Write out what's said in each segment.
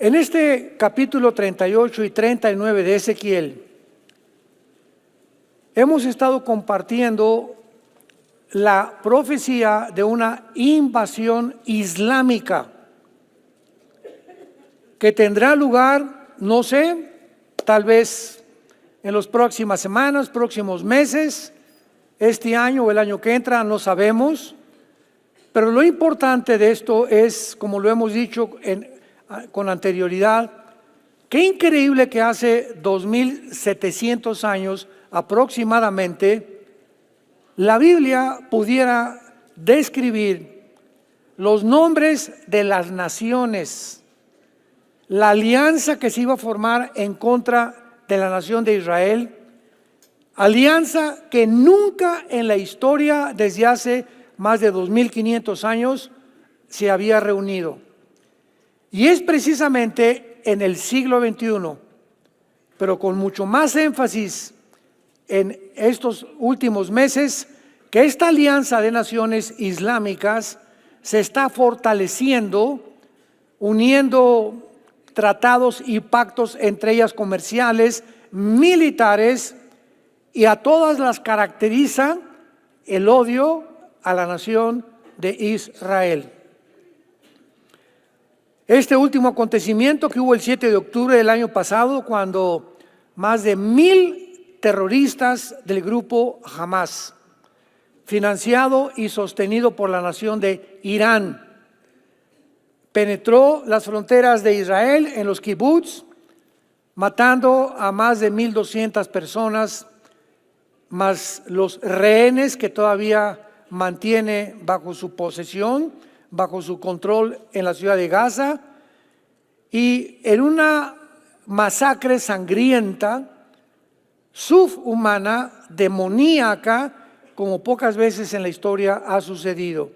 En este capítulo 38 y 39 de Ezequiel, hemos estado compartiendo la profecía de una invasión islámica que tendrá lugar, no sé, tal vez en las próximas semanas, próximos meses, este año o el año que entra, no sabemos. Pero lo importante de esto es, como lo hemos dicho con anterioridad, qué increíble que hace 2700 años aproximadamente, la Biblia pudiera describir los nombres de las naciones, la alianza que se iba a formar en contra de la nación de Israel, alianza que nunca en la historia desde hace más de 2500 años se había reunido. Y es precisamente en el siglo XXI, pero con mucho más énfasis en estos últimos meses, que esta alianza de naciones islámicas se está fortaleciendo, uniendo tratados y pactos entre ellas comerciales, militares, y a todas las caracteriza el odio a la nación de Israel. Este último acontecimiento que hubo el 7 de octubre del año pasado, cuando más de 1000 terroristas del grupo Hamas, financiado y sostenido por la nación de Irán, penetró las fronteras de Israel en los kibbutz, matando a más de 1200 personas, más los rehenes que todavía mantiene bajo su posesión, bajo su control en la ciudad de Gaza, y en una masacre sangrienta, subhumana, demoníaca, como pocas veces en la historia ha sucedido.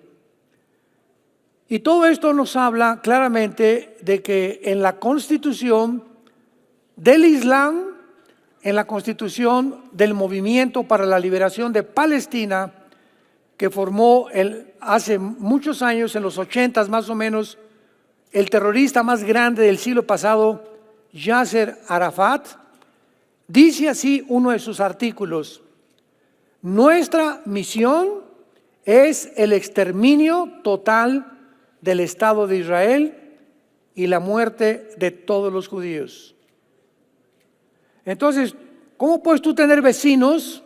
Y todo esto nos habla claramente de que en la constitución del Islam, en la constitución del Movimiento para la Liberación de Palestina, que formó hace muchos años, en los 80 más o menos, el terrorista más grande del siglo pasado, Yasser Arafat, dice así uno de sus artículos: nuestra misión es el exterminio total del Estado de Israel y la muerte de todos los judíos. Entonces, ¿cómo puedes tú tener vecinos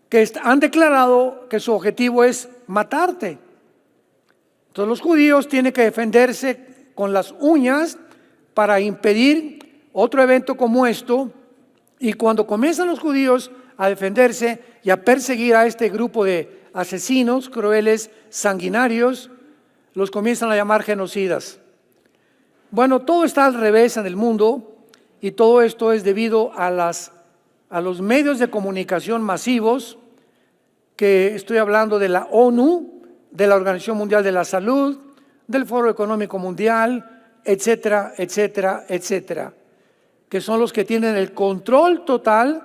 que han declarado que su objetivo es matarte? Entonces los judíos tienen que defenderse con las uñas para impedir otro evento como esto, y cuando comienzan los judíos a defenderse y a perseguir a este grupo de asesinos crueles, sanguinarios, los comienzan a llamar genocidas. Bueno, todo está al revés en el mundo, y todo esto es debido a los medios de comunicación masivos, que estoy hablando de la ONU, de la Organización Mundial de la Salud, del Foro Económico Mundial, etcétera, etcétera, etcétera, que son los que tienen el control total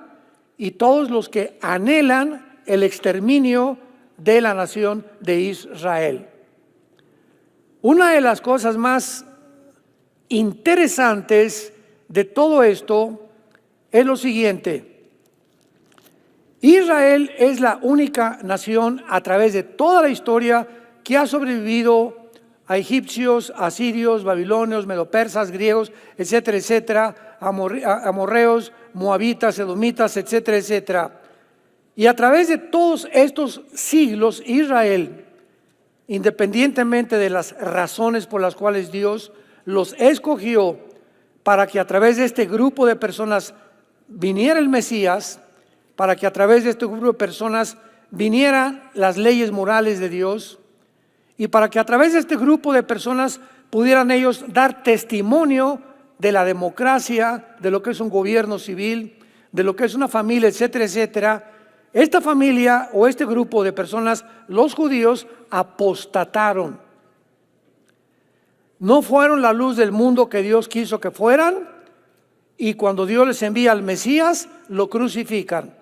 y todos los que anhelan el exterminio de la nación de Israel. Una de las cosas más interesantes de todo esto es lo siguiente: Israel es la única nación a través de toda la historia que ha sobrevivido a egipcios, asirios, babilonios, medopersas, griegos, etcétera, etcétera, amorreos, moabitas, edomitas, etcétera, etcétera. Y a través de todos estos siglos, Israel, independientemente de las razones por las cuales Dios los escogió para que a través de este grupo de personas viniera el Mesías, para que a través de este grupo de personas vinieran las leyes morales de Dios, y para que a través de este grupo de personas pudieran ellos dar testimonio de la democracia, de lo que es un gobierno civil, de lo que es una familia, etcétera, etcétera. Esta familia o este grupo de personas, los judíos, apostataron. No fueron la luz del mundo que Dios quiso que fueran, y cuando Dios les envía al Mesías, lo crucifican.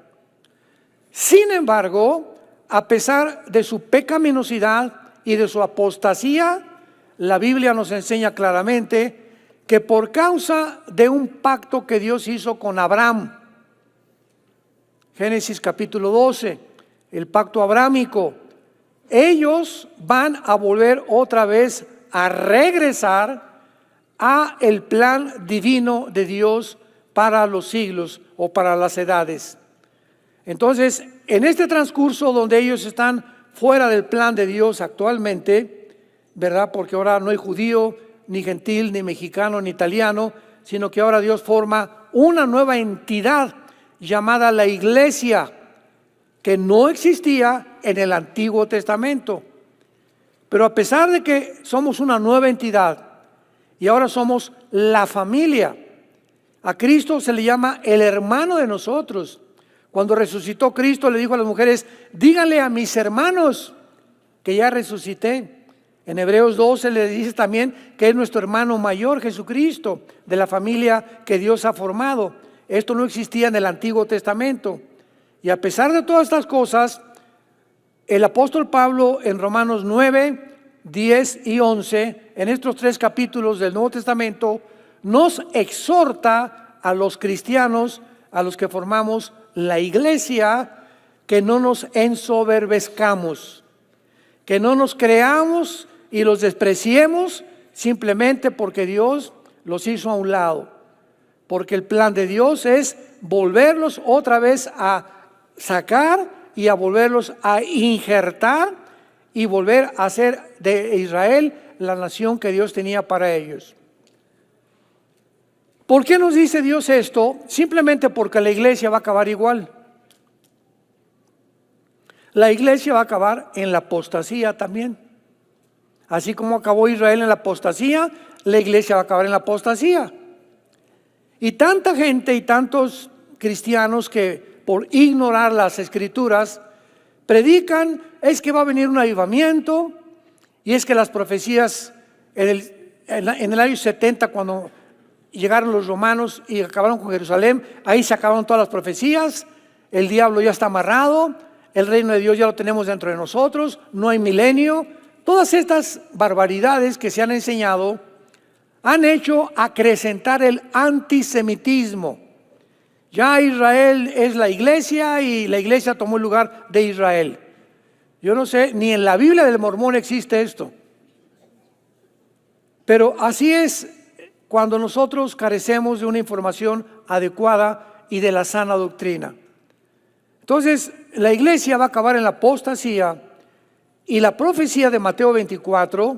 Sin embargo, a pesar de su pecaminosidad y de su apostasía, la Biblia nos enseña claramente que por causa de un pacto que Dios hizo con Abraham, Génesis capítulo 12, el pacto abrámico, ellos van a volver otra vez a regresar a el plan divino de Dios para los siglos o para las edades. Entonces, en este transcurso donde ellos están fuera del plan de Dios actualmente, ¿verdad? Porque ahora no hay judío, ni gentil, ni mexicano, ni italiano, sino que ahora Dios forma una nueva entidad llamada la iglesia, que no existía en el Antiguo Testamento. Pero a pesar de que somos una nueva entidad y ahora somos la familia, a Cristo se le llama el hermano de nosotros. Cuando resucitó Cristo le dijo a las mujeres: díganle a mis hermanos que ya resucité. En Hebreos 12 le dice también que es nuestro hermano mayor, Jesucristo, de la familia que Dios ha formado. Esto no existía en el Antiguo Testamento. Y a pesar de todas estas cosas, el apóstol Pablo en Romanos 9, 10 y 11, en estos 3 capítulos del Nuevo Testamento, nos exhorta a los cristianos, a los que formamos la iglesia, que no nos ensoberbezcamos, que no nos creamos y los despreciemos simplemente porque Dios los hizo a un lado. Porque el plan de Dios es volverlos otra vez a sacar y a volverlos a injertar y volver a hacer de Israel la nación que Dios tenía para ellos. ¿Por qué nos dice Dios esto? Simplemente porque la iglesia va a acabar igual. La iglesia va a acabar en la apostasía también. Así como acabó Israel en la apostasía, la iglesia va a acabar en la apostasía. Y tanta gente y tantos cristianos que por ignorar las escrituras predican es que va a venir un avivamiento, y es que las profecías en el año 70, cuando llegaron los romanos y acabaron con Jerusalén, ahí se acabaron todas las profecías, el diablo ya está amarrado, el reino de Dios ya lo tenemos dentro de nosotros, no hay milenio. Todas estas barbaridades que se han enseñado han hecho acrecentar el antisemitismo. Ya Israel es la iglesia y la iglesia tomó el lugar de Israel. Yo no sé, ni en la Biblia del Mormón existe esto. Pero así es cuando nosotros carecemos de una información adecuada y de la sana doctrina. Entonces, la iglesia va a acabar en la apostasía, y la profecía de Mateo 24,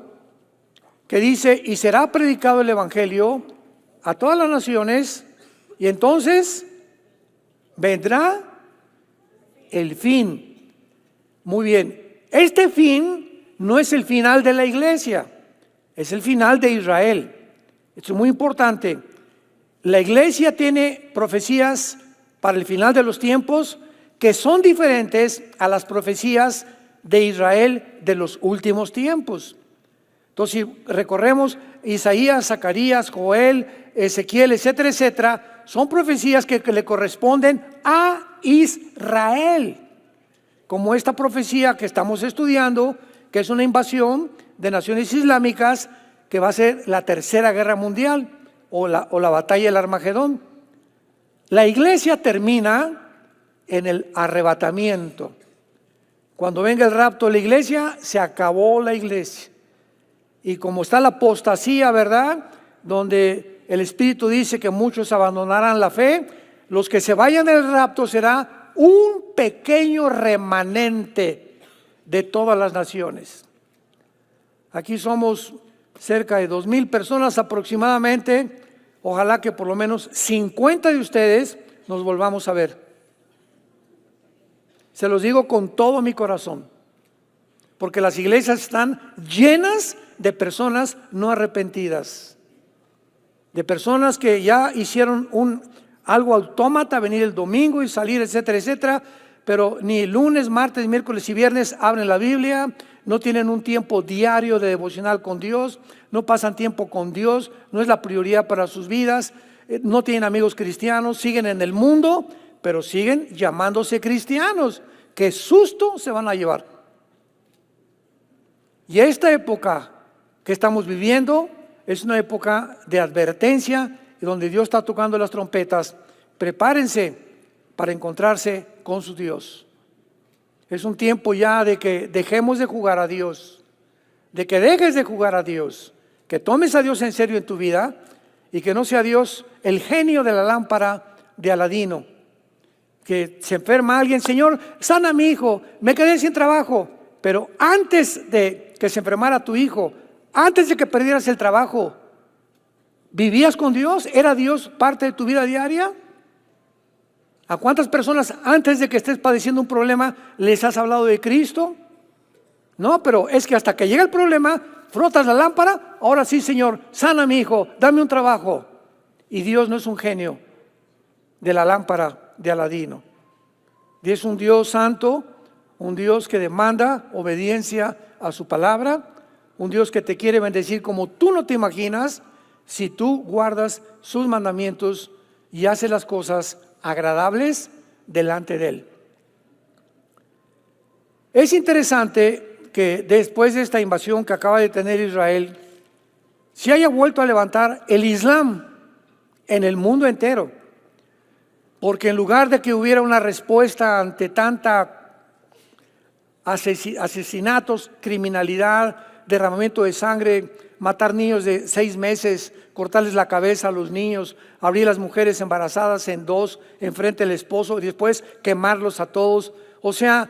que dice: y será predicado el evangelio a todas las naciones, y entonces vendrá el fin. Muy bien, este fin no es el final de la iglesia, es el final de Israel. Esto es muy importante. La iglesia tiene profecías para el final de los tiempos que son diferentes a las profecías de Israel de los últimos tiempos. Entonces, si recorremos Isaías, Zacarías, Joel, Ezequiel, etcétera, etcétera, son profecías que le corresponden a Israel, como esta profecía que estamos estudiando, que es una invasión de naciones islámicas que va a ser la tercera guerra mundial o la batalla del Armagedón. La iglesia termina en el arrebatamiento. Cuando venga el rapto de la iglesia, se acabó la iglesia. Y como está la apostasía, ¿verdad?, donde el Espíritu dice que muchos abandonarán la fe, los que se vayan del rapto será un pequeño remanente de todas las naciones. Aquí somos cerca de 2,000 personas aproximadamente. Ojalá que por lo menos 50 de ustedes nos volvamos a ver. Se los digo con todo mi corazón, porque las iglesias están llenas de personas no arrepentidas, de personas que ya hicieron algo autómata, venir el domingo y salir, etcétera, etcétera, pero ni lunes, martes, miércoles y viernes abren la Biblia, no tienen un tiempo diario de devocional con Dios, no pasan tiempo con Dios, no es la prioridad para sus vidas, no tienen amigos cristianos, siguen en el mundo, pero siguen llamándose cristianos. ¡Qué susto se van a llevar! Y esta época que estamos viviendo es una época de advertencia y donde Dios está tocando las trompetas. Prepárense para encontrarse con su Dios. Es un tiempo ya de que dejemos de jugar a Dios, de que dejes de jugar a Dios, que tomes a Dios en serio en tu vida y que no sea Dios el genio de la lámpara de Aladino. Que se enferma alguien, Señor, sana a mi hijo, me quedé sin trabajo. Pero antes de que se enfermara tu hijo, antes de que perdieras el trabajo, ¿vivías con Dios? ¿Era Dios parte de tu vida diaria? ¿A cuántas personas antes de que estés padeciendo un problema les has hablado de Cristo? No, pero es que hasta que llega el problema, frotas la lámpara, ahora sí, Señor, sana a mi hijo, dame un trabajo. Y Dios no es un genio de la lámpara de Aladino. Dios es un Dios santo, un Dios que demanda obediencia a su palabra, un Dios que te quiere bendecir como tú no te imaginas si tú guardas sus mandamientos y haces las cosas agradables delante de Él. Es interesante que después de esta invasión que acaba de tener Israel, se haya vuelto a levantar el Islam en el mundo entero. Porque en lugar de que hubiera una respuesta ante tanta asesinatos, criminalidad, derramamiento de sangre, matar niños de 6 meses, cortarles la cabeza a los niños, abrir las mujeres embarazadas en dos, enfrente del esposo y después quemarlos a todos. O sea,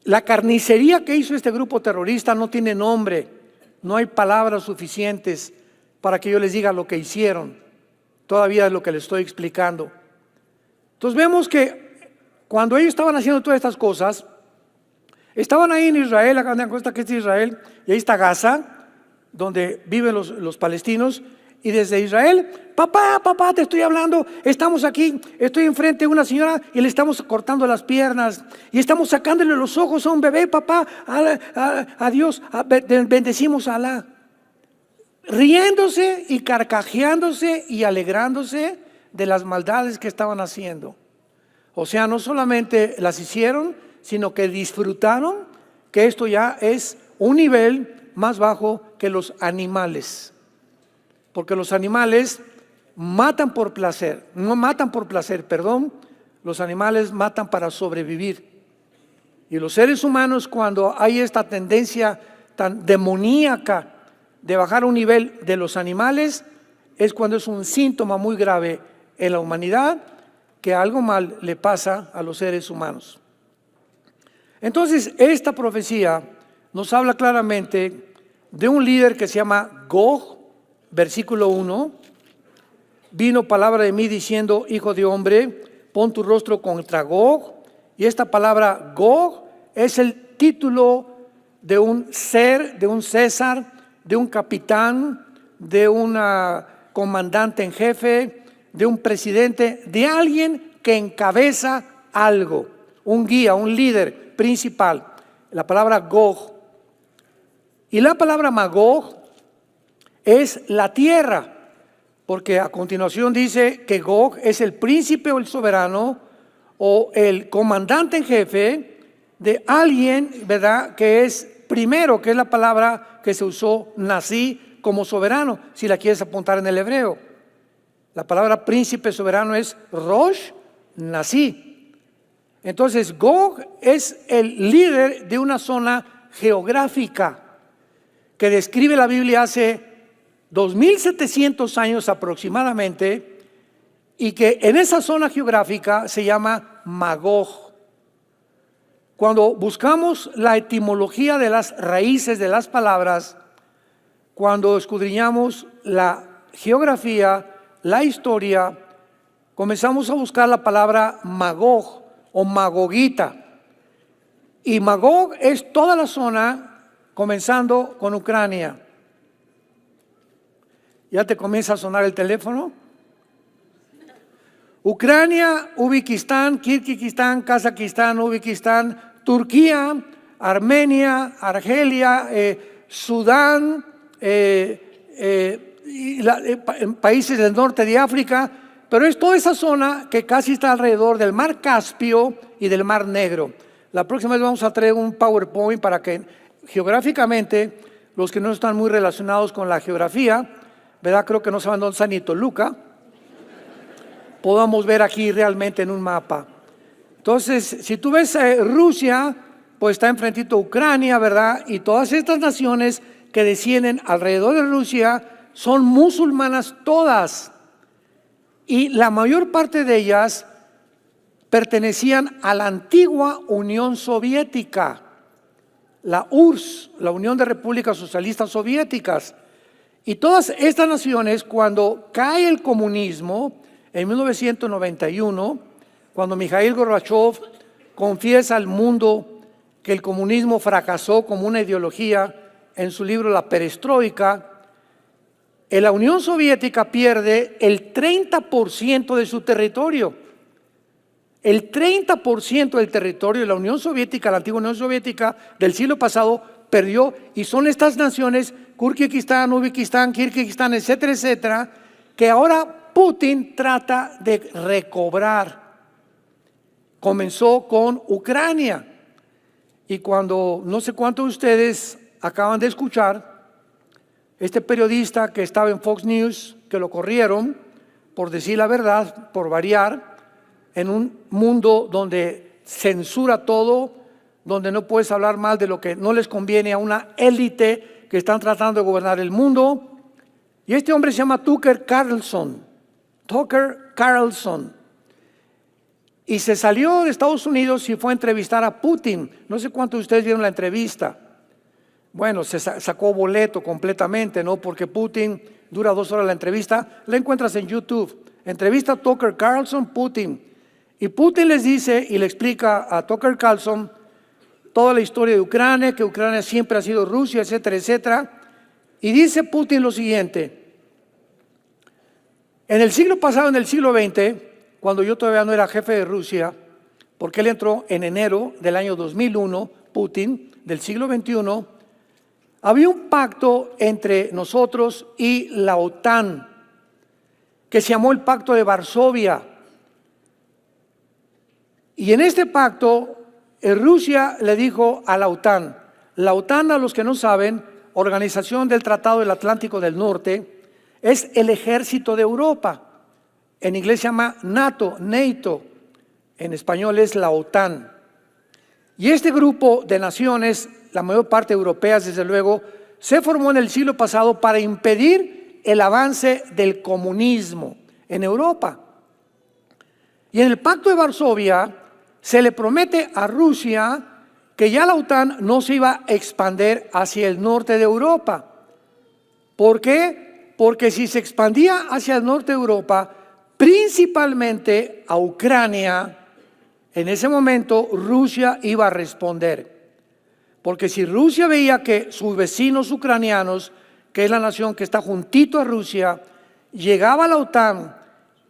la carnicería que hizo este grupo terrorista no tiene nombre, no hay palabras suficientes para que yo les diga lo que hicieron. Todavía es lo que les estoy explicando. Entonces vemos que cuando ellos estaban haciendo todas estas cosas, estaban ahí en Israel, acá en la costa que es Israel, y ahí está Gaza, donde viven los palestinos, y desde Israel, papá, te estoy hablando, estamos aquí, estoy enfrente de una señora y le estamos cortando las piernas, y estamos sacándole los ojos a un bebé, papá, a Dios, bendecimos a Alá. Riéndose y carcajeándose y alegrándose de las maldades que estaban haciendo. O sea, no solamente las hicieron, sino que disfrutaron, que esto ya es un nivel más bajo que los animales. Porque los animales matan por placer, los animales matan para sobrevivir. Y los seres humanos, cuando hay esta tendencia tan demoníaca de bajar a un nivel de los animales, es cuando es un síntoma muy grave en la humanidad, que algo mal le pasa a los seres humanos. Entonces, esta profecía nos habla claramente de un líder que se llama Gog, versículo 1. Vino palabra de mí diciendo, hijo de hombre, pon tu rostro contra Gog. Y esta palabra Gog es el título de un ser, de un César, de un capitán, de un comandante en jefe, de un presidente, de alguien que encabeza algo, un guía, un líder principal. La palabra Gog. Y la palabra Magog es la tierra, porque a continuación dice que Gog es el príncipe o el soberano o el comandante en jefe de alguien, ¿verdad?, que es primero, que es la palabra que se usó, nací, como soberano, si la quieres apuntar en el hebreo. La palabra príncipe soberano es Rosh Nací. Entonces Gog es el líder de una zona geográfica que describe la Biblia hace 2700 años aproximadamente, y que en esa zona geográfica se llama Magog. Cuando buscamos la etimología de las raíces de las palabras, cuando escudriñamos la geografía, la historia, comenzamos a buscar la palabra Magog o Magogita. Y Magog es toda la zona, comenzando con Ucrania. ¿Ya te comienza a sonar el teléfono? Ucrania, Uzbekistán, Kirguistán, Kazajistán, Uzbekistán, Turquía, Armenia, Argelia, Sudán, países del norte de África, pero es toda esa zona que casi está alrededor del mar Caspio y del mar Negro. La próxima vez vamos a traer un PowerPoint para que geográficamente los que no están muy relacionados con la geografía ¿verdad? Creo que no saben dónde está ni Toluca. Podamos ver aquí realmente en un mapa. Entonces, si tú ves Rusia, pues está enfrentito a Ucrania, ¿verdad? Y todas estas naciones que descienden alrededor de Rusia son musulmanas todas. Y la mayor parte de ellas pertenecían a la antigua Unión Soviética, la URSS, la Unión de Repúblicas Socialistas Soviéticas. Y todas estas naciones, cuando cae el comunismo en 1991, cuando Mikhail Gorbachev confiesa al mundo que el comunismo fracasó como una ideología en su libro La Perestroika, la Unión Soviética pierde el 30% de su territorio. El 30% del territorio de la Unión Soviética, la antigua Unión Soviética del siglo pasado, perdió, y son estas naciones, Kirguistán, Uzbekistán, Kirguistán, etcétera, etcétera, que ahora Putin trata de recobrar. Comenzó con Ucrania, y cuando no sé cuántos de ustedes acaban de escuchar, este periodista que estaba en Fox News, que lo corrieron por decir la verdad, por variar, en un mundo donde censura todo, donde no puedes hablar mal de lo que no les conviene a una élite que están tratando de gobernar el mundo. Y este hombre se llama Tucker Carlson. Y se salió de Estados Unidos y fue a entrevistar a Putin. No sé cuántos de ustedes vieron la entrevista. Bueno, se sacó boleto completamente, ¿no? Porque Putin dura 2 horas la entrevista. La encuentras en YouTube. Entrevista a Tucker Carlson, Putin. Y Putin les dice y le explica a Tucker Carlson toda la historia de Ucrania, que Ucrania siempre ha sido Rusia, etcétera, etcétera. Y dice Putin lo siguiente: en el siglo pasado, en el siglo XX, cuando yo todavía no era jefe de Rusia, porque él entró en enero del año 2001, Putin, del siglo XXI, había un pacto entre nosotros y la OTAN, que se llamó el Pacto de Varsovia. Y en este pacto, Rusia le dijo a la OTAN, a los que no saben, Organización del Tratado del Atlántico del Norte, es el ejército de Europa. En inglés se llama NATO, en español es la OTAN. Y este grupo de naciones, la mayor parte europeas desde luego, se formó en el siglo pasado para impedir el avance del comunismo en Europa. Y en el Pacto de Varsovia se le promete a Rusia que ya la OTAN no se iba a expandir hacia el norte de Europa. ¿Por qué? Porque si se expandía hacia el norte de Europa, principalmente a Ucrania, en ese momento Rusia iba a responder. Porque si Rusia veía que sus vecinos ucranianos, que es la nación que está juntito a Rusia, llegaba a la OTAN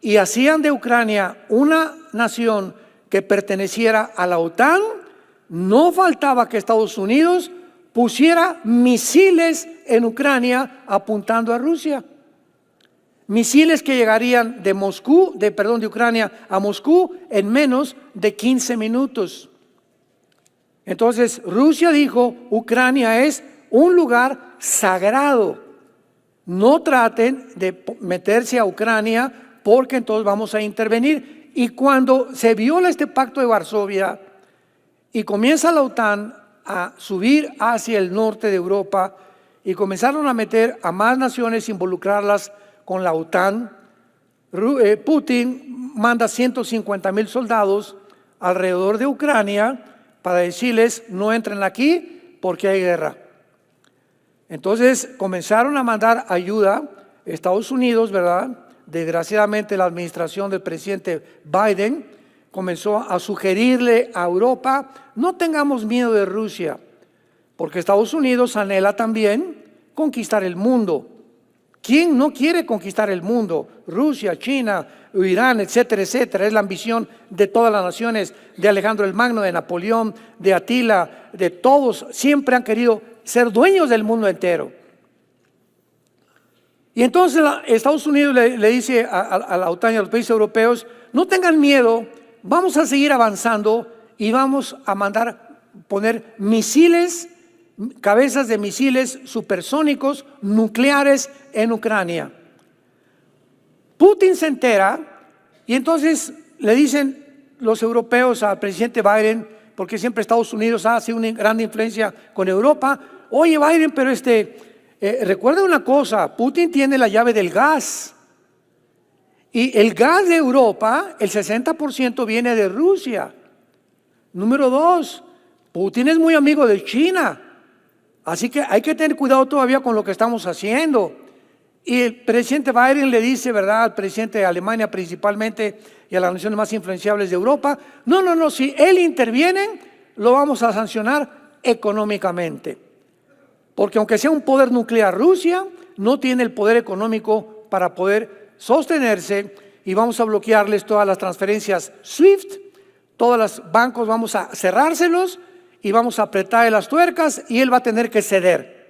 y hacían de Ucrania una nación que perteneciera a la OTAN, no faltaba que Estados Unidos pusiera misiles en Ucrania apuntando a Rusia. Misiles que llegarían de Ucrania a Moscú en menos de 15 minutos. Entonces Rusia dijo, Ucrania es un lugar sagrado. No traten de meterse a Ucrania porque entonces vamos a intervenir. Y cuando se viola este pacto de Varsovia y comienza la OTAN a subir hacia el norte de Europa y comenzaron a meter a más naciones, involucrarlas con la OTAN, Putin manda 150,000 soldados alrededor de Ucrania para decirles no entren aquí porque hay guerra. Entonces comenzaron a mandar ayuda Estados Unidos, ¿verdad? Desgraciadamente la administración del presidente Biden comenzó a sugerirle a Europa, no tengamos miedo de Rusia, porque Estados Unidos anhela también conquistar el mundo. ¿Quién no quiere conquistar el mundo? Rusia, China, Irán, etcétera, etcétera. Es la ambición de todas las naciones, de Alejandro el Magno, de Napoleón, de Atila, de todos. Siempre han querido ser dueños del mundo entero. Y entonces Estados Unidos le dice a la OTAN y a los países europeos, no tengan miedo, vamos a seguir avanzando y vamos a poner misiles, cabezas de misiles supersónicos nucleares en Ucrania. Putin se entera y entonces le dicen los europeos al presidente Biden, porque siempre Estados Unidos ha sido una gran influencia con Europa: oye Biden, pero recuerda una cosa, Putin tiene la llave del gas. Y el gas de Europa, el 60% viene de Rusia. Número 2, Putin es muy amigo de China. Así que hay que tener cuidado todavía con lo que estamos haciendo. Y el presidente Biden le dice, ¿verdad?, al presidente de Alemania principalmente y a las naciones más influenciables de Europa: no, si él interviene, lo vamos a sancionar económicamente. Porque aunque sea un poder nuclear, Rusia no tiene el poder económico para poder sostenerse, y vamos a bloquearles todas las transferencias SWIFT, todos los bancos vamos a cerrárselos y vamos a apretar las tuercas y él va a tener que ceder.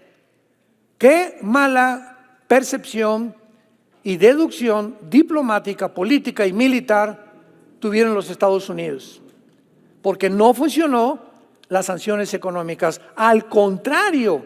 Qué mala percepción y deducción diplomática, política y militar tuvieron los Estados Unidos, porque no funcionó las sanciones económicas. Al contrario,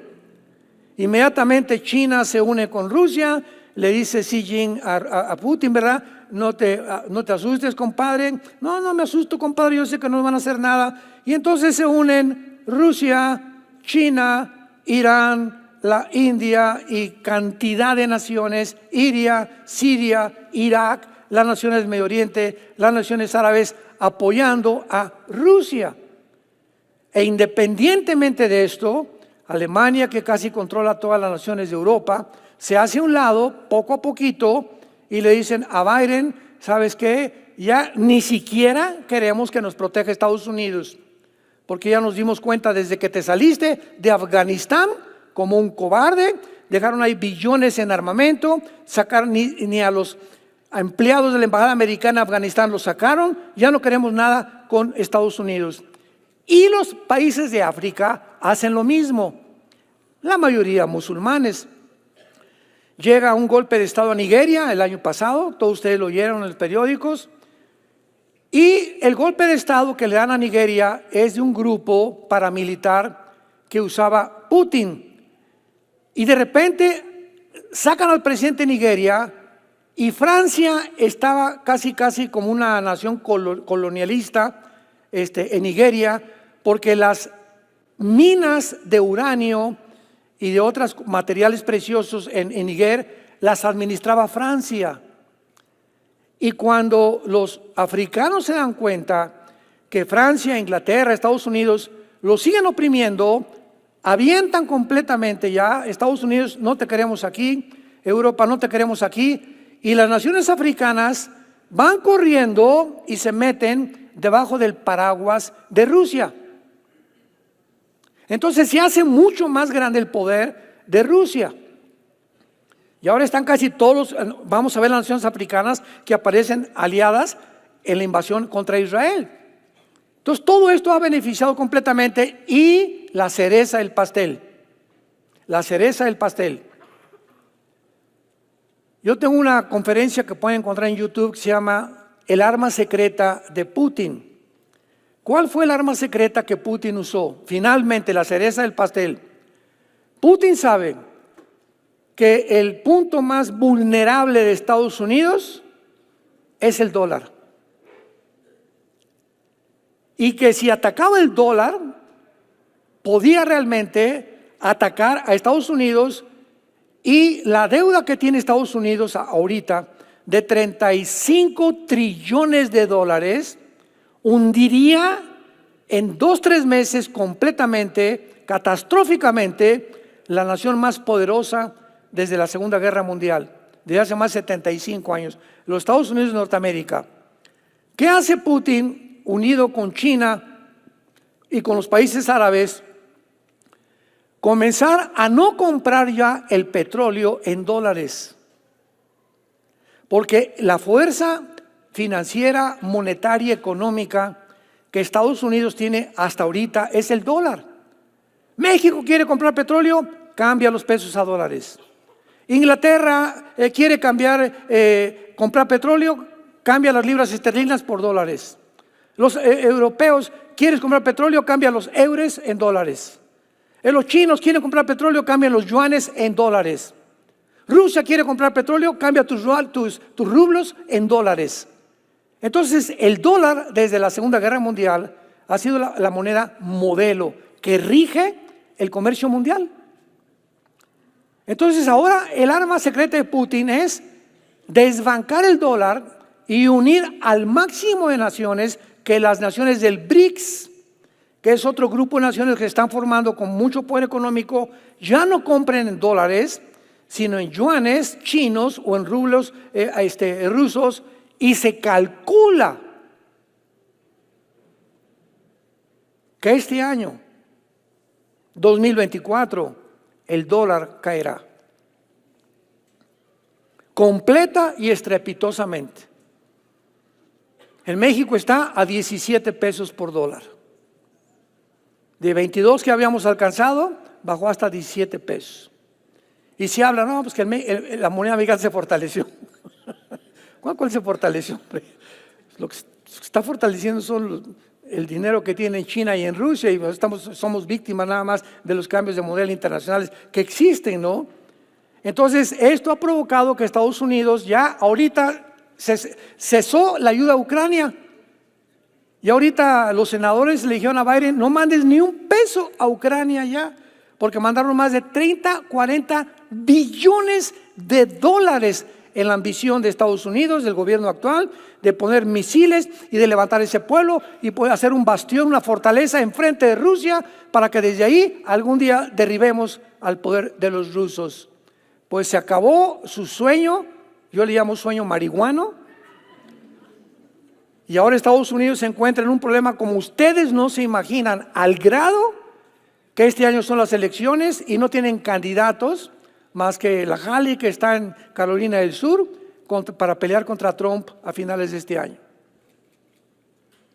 inmediatamente China se une con Rusia. Le dice Xi Jinping a Putin, ¿verdad? No te asustes, compadre. No me asusto, compadre, yo sé que no van a hacer nada. Y entonces se unen Rusia, China, Irán, la India y cantidad de naciones: Siria, Irak, las naciones del Medio Oriente, las naciones árabes, apoyando a Rusia. E independientemente de esto, Alemania, que casi controla todas las naciones de Europa, se hace a un lado poco a poquito y le dicen a Biden: ¿sabes qué? Ya ni siquiera queremos que nos proteja Estados Unidos, porque ya nos dimos cuenta desde que te saliste de Afganistán como un cobarde, dejaron ahí billones en armamento, sacaron ni a los empleados de la embajada americana en Afganistán los sacaron, ya no queremos nada con Estados Unidos. Y los países de África hacen lo mismo, la mayoría musulmanes. Llega un golpe de Estado a Nigeria el año pasado, todos ustedes lo oyeron en los periódicos, y el golpe de Estado que le dan a Nigeria es de un grupo paramilitar que usaba Putin. Y de repente sacan al presidente de Nigeria, y Francia estaba casi como una nación colonialista en Nigeria, porque las minas de uranio y de otros materiales preciosos en Níger las administraba Francia. Y cuando los africanos se dan cuenta que Francia, Inglaterra, Estados Unidos los siguen oprimiendo, avientan completamente ya: Estados Unidos, no te queremos aquí; Europa, no te queremos aquí. Y las naciones africanas van corriendo y se meten debajo del paraguas de Rusia. Entonces se hace mucho más grande el poder de Rusia. Y ahora están casi todos, vamos a ver las naciones africanas que aparecen aliadas en la invasión contra Israel. Entonces todo esto ha beneficiado completamente. Y la cereza del pastel, yo tengo una conferencia que pueden encontrar en YouTube que se llama El arma secreta de Putin. ¿Cuál fue el arma secreta que Putin usó? Finalmente, la cereza del pastel. Putin sabe que el punto más vulnerable de Estados Unidos es el dólar. Y que si atacaba el dólar, podía realmente atacar a Estados Unidos, y la deuda que tiene Estados Unidos ahorita de 35 trillones de dólares hundiría en 2-3 meses completamente, catastróficamente, la nación más poderosa desde la Segunda Guerra Mundial, desde hace más de 75 años, los Estados Unidos de Norteamérica. ¿Qué hace Putin unido con China y con los países árabes? Comenzar a no comprar ya el petróleo en dólares, porque la fuerza financiera, monetaria, económica que Estados Unidos tiene hasta ahorita es el dólar. México quiere comprar petróleo, cambia los pesos a dólares. Inglaterra quiere comprar petróleo, cambia las libras esterlinas por dólares. Los europeos quieren comprar petróleo, cambia los euros en dólares. Los chinos quieren comprar petróleo, cambian los yuanes en dólares. Rusia quiere comprar petróleo, cambia tus rublos en dólares. Entonces, el dólar desde la Segunda Guerra Mundial ha sido la moneda modelo que rige el comercio mundial. Entonces, ahora el arma secreta de Putin es desbancar el dólar y unir al máximo de naciones, que las naciones del BRICS, que es otro grupo de naciones que se están formando con mucho poder económico, ya no compren en dólares, sino en yuanes chinos o en rublos rusos, y se calcula que este año 2024 el dólar caerá completa y estrepitosamente. En México está a 17 pesos por dólar. De 22 que habíamos alcanzado, bajó hasta 17 pesos. Y se habla, no, pues que la moneda mexicana se fortaleció. ¿Cuál se fortaleció? Lo que se está fortaleciendo son el dinero que tiene en China y en Rusia, y somos víctimas nada más de los cambios de modelo internacionales que existen, ¿no? Entonces, esto ha provocado que Estados Unidos ya ahorita cesó la ayuda a Ucrania. Y ahorita los senadores le dijeron a Biden, no mandes ni un peso a Ucrania ya, porque mandaron más de 30, 40 billones de dólares en la ambición de Estados Unidos, del gobierno actual, de poner misiles y de levantar ese pueblo y poder hacer un bastión, una fortaleza enfrente de Rusia, para que desde ahí algún día derribemos al poder de los rusos. Pues se acabó su sueño, yo le llamo sueño marihuano, y ahora Estados Unidos se encuentra en un problema como ustedes no se imaginan, al grado que este año son las elecciones y no tienen candidatos más que la Haley, que está en Carolina del Sur, para pelear contra Trump a finales de este año.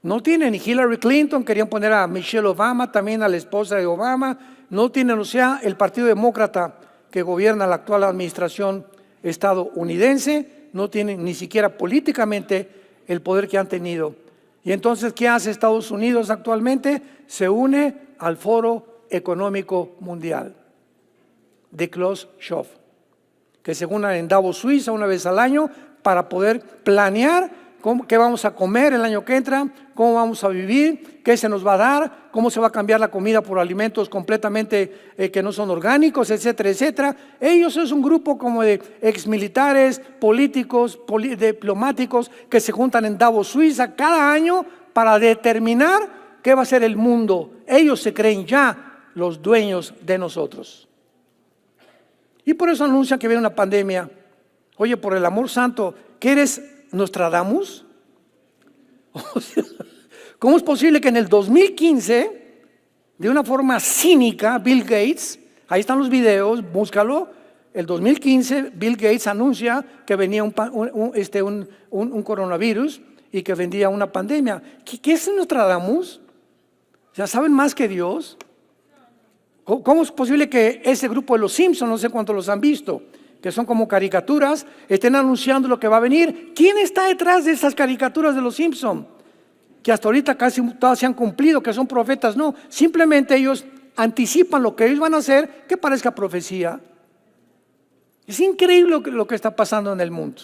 No tienen ni Hillary Clinton, querían poner a Michelle Obama, también a la esposa de Obama. No tienen, o sea, el Partido Demócrata que gobierna la actual administración estadounidense, no tienen ni siquiera políticamente el poder que han tenido. Y entonces, ¿qué hace Estados Unidos actualmente? Se une al Foro Económico Mundial de Klaus Schwab, que se unen en Davos, Suiza, una vez al año, para poder planear qué vamos a comer el año que entra, cómo vamos a vivir, qué se nos va a dar, cómo se va a cambiar la comida por alimentos completamente que no son orgánicos, etcétera, etcétera. Ellos es un grupo como de exmilitares, políticos, diplomáticos que se juntan en Davos, Suiza, cada año para determinar qué va a ser el mundo. Ellos se creen ya los dueños de nosotros. Y por eso anuncian que viene una pandemia. Oye, por el amor santo, ¿qué eres, Nostradamus? O sea, ¿cómo es posible que en el 2015, de una forma cínica, Bill Gates, ahí están los videos, búscalo, el 2015 Bill Gates anuncia que venía un coronavirus y que vendría una pandemia? ¿Qué es Nostradamus? ¿Ya saben más que Dios? ¿Cómo es posible que ese grupo de los Simpsons, no sé cuántos los han visto, que son como caricaturas, estén anunciando lo que va a venir? ¿Quién está detrás de esas caricaturas de los Simpsons? Que hasta ahorita casi todas se han cumplido, que son profetas. No, simplemente ellos anticipan lo que ellos van a hacer, que parezca profecía. Es increíble lo que está pasando en el mundo.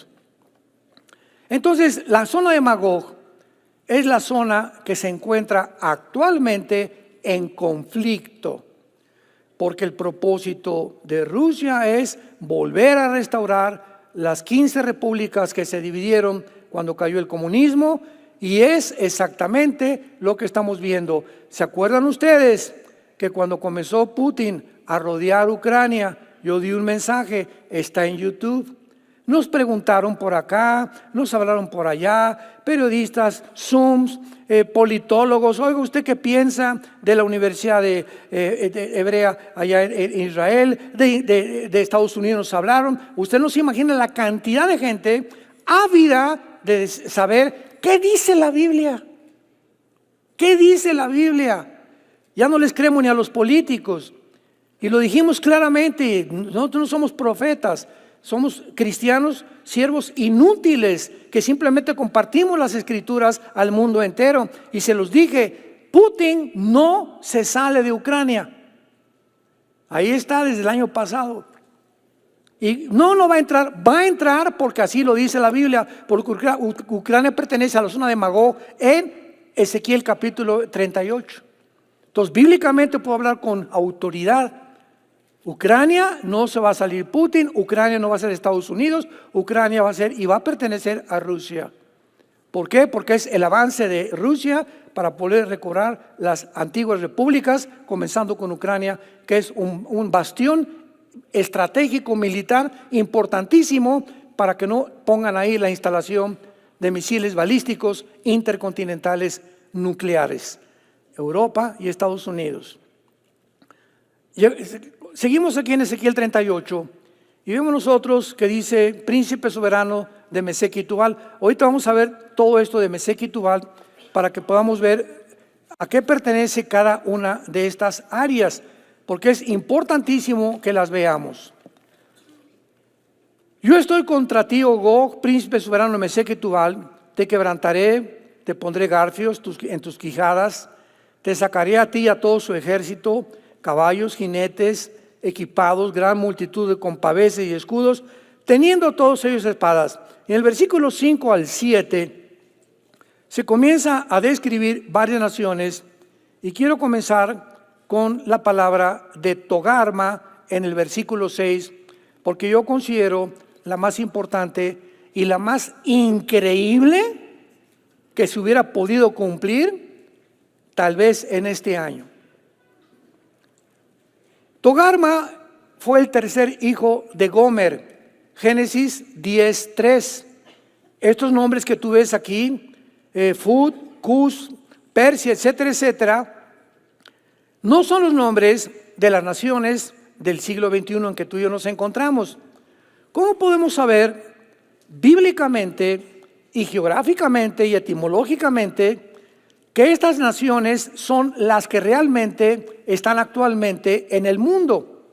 Entonces, la zona de Magog es la zona que se encuentra actualmente en conflicto, porque el propósito de Rusia es volver a restaurar las 15 repúblicas que se dividieron cuando cayó el comunismo, y es exactamente lo que estamos viendo. ¿Se acuerdan ustedes que cuando comenzó Putin a rodear Ucrania, yo di un mensaje, está en YouTube? Nos preguntaron por acá, nos hablaron por allá, periodistas, Zooms, politólogos. Oiga, ¿usted qué piensa de la Universidad de Hebrea allá en Israel? De Estados Unidos nos hablaron. Usted no se imagina la cantidad de gente ávida de saber qué dice la Biblia. ¿Qué dice la Biblia? Ya no les creemos ni a los políticos. Y lo dijimos claramente, nosotros no somos profetas. Somos cristianos, siervos inútiles, que simplemente compartimos las escrituras al mundo entero. Y se los dije, Putin no se sale de Ucrania. Ahí está desde el año pasado. Y no va a entrar porque así lo dice la Biblia, porque Ucrania pertenece a la zona de Magog en Ezequiel capítulo 38. Entonces, bíblicamente puedo hablar con autoridad. Ucrania no se va a salir Putin, Ucrania no va a ser Estados Unidos, Ucrania va a ser y va a pertenecer a Rusia. ¿Por qué? Porque es el avance de Rusia para poder recobrar las antiguas repúblicas, comenzando con Ucrania, que es un bastión estratégico militar importantísimo para que no pongan ahí la instalación de misiles balísticos intercontinentales nucleares, Europa y Estados Unidos. Seguimos aquí en Ezequiel 38 y vemos nosotros que dice príncipe soberano de Mesec y Tubal. Ahorita vamos a ver todo esto de Mesec y Tubal para que podamos ver a qué pertenece cada una de estas áreas, porque es importantísimo que las veamos. Yo estoy contra ti, oh Gog, príncipe soberano de Mesec y Tubal, te quebrantaré, te pondré garfios en tus quijadas, te sacaré a ti y a todo su ejército, caballos, jinetes, equipados, gran multitud de compaveses y escudos, teniendo todos ellos espadas. En el versículo 5 al 7 se comienza a describir varias naciones y quiero comenzar con la palabra de Togarma en el versículo 6, porque yo considero la más importante y la más increíble que se hubiera podido cumplir tal vez en este año. Togarma fue el tercer hijo de Gomer, Génesis 10:3. Estos nombres que tú ves aquí, Fud, Cus, Persia, etcétera, etcétera, no son los nombres de las naciones del siglo XXI en que tú y yo nos encontramos. ¿Cómo podemos saber bíblicamente y geográficamente y etimológicamente que estas naciones son las que realmente están actualmente en el mundo?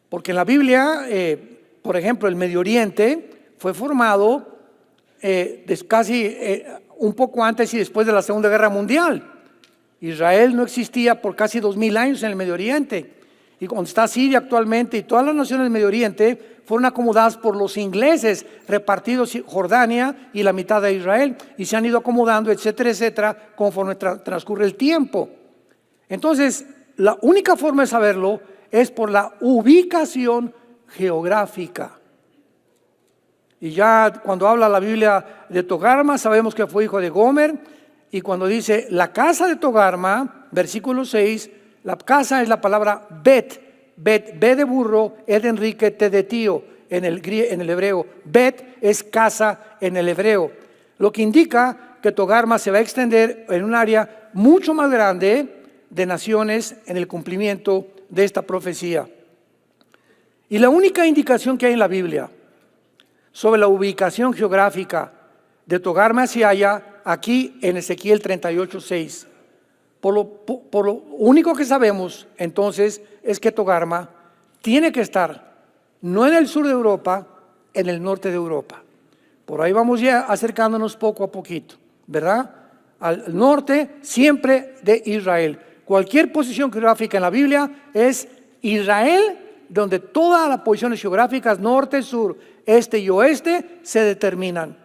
Porque en la Biblia, por ejemplo, el Medio Oriente fue formado casi un poco antes y después de la Segunda Guerra Mundial. Israel no existía por casi 2000 años en el Medio Oriente. Y donde está Siria actualmente y todas las naciones del Medio Oriente fueron acomodadas por los ingleses, repartidos Jordania y la mitad de Israel, y se han ido acomodando, etcétera, etcétera, conforme transcurre el tiempo. Entonces, la única forma de saberlo es por la ubicación geográfica. Y ya cuando habla la Biblia de Togarma, sabemos que fue hijo de Gomer, y cuando dice la casa de Togarma, versículo 6, la casa es la palabra Bet, B de burro, E de Enrique, T de tío en el hebreo. Bet es casa en el hebreo, lo que indica que Togarma se va a extender en un área mucho más grande de naciones en el cumplimiento de esta profecía. Y la única indicación que hay en la Biblia sobre la ubicación geográfica de Togarma se halla aquí en Ezequiel 38:6. Por lo único que sabemos entonces es que Togarma tiene que estar no en el sur de Europa, en el norte de Europa. Por ahí vamos ya acercándonos poco a poquito, ¿verdad? Al norte siempre de Israel. Cualquier posición geográfica en la Biblia es Israel, donde todas las posiciones geográficas, norte, sur, este y oeste, se determinan.